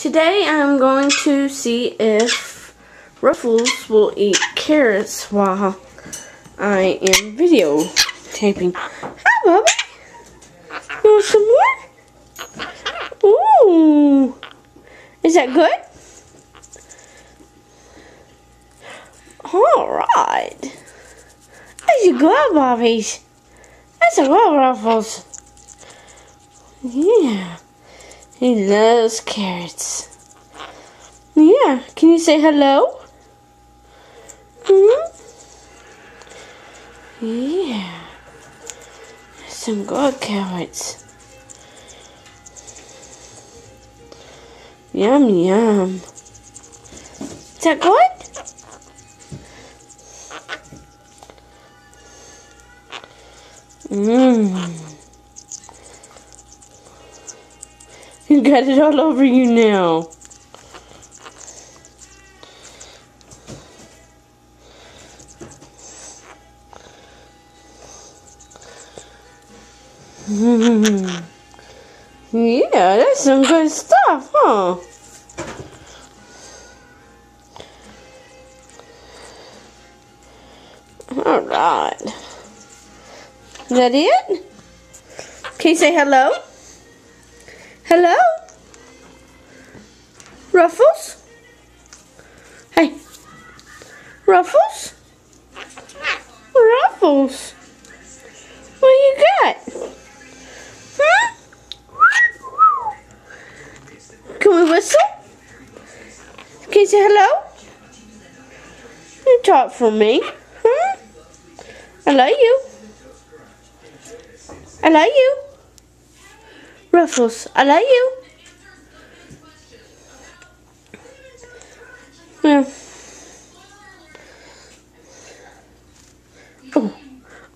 Today I'm going to see if Ruffles will eat carrots while I am videotaping. Hi, Bubby. You want some more? Ooh. Is that good? Alright. That's a good, Bobbies. That's a good, Ruffles. Yeah. He loves carrots. Yeah. Can you say hello? Yeah. Some good carrots. Yum, yum. Is that good? You got it all over you now. Yeah, that's some good stuff, huh? Alright. Is that it? Can you say hello? Hello? Ruffles? Hey. Ruffles? Ruffles? What you got? Huh? Can we whistle? Can you say hello? You talk for me. Huh? I love you. I love you. Ruffles, I love you. Yeah.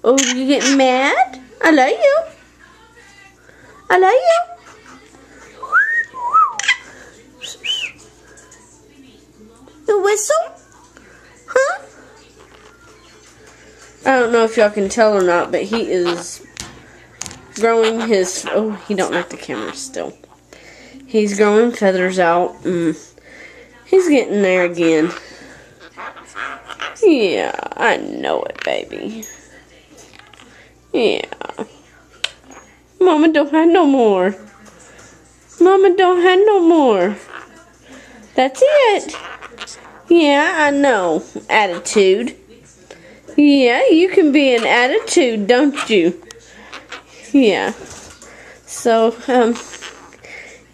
Oh, you getting mad? I love you. I love you. You whistle? Huh? I don't know if y'all can tell or not, but he is growing his... Oh, he don't like the camera still. He's growing feathers out. He's getting there again. Yeah, I know it, baby. Yeah. Mama don't have no more. Mama don't have no more. That's it. Yeah, I know. Attitude. Yeah, you can be an attitude, don't you? Yeah. So,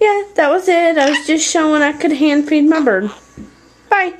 yeah, that was it. I was just showing I could hand feed my bird. Bye.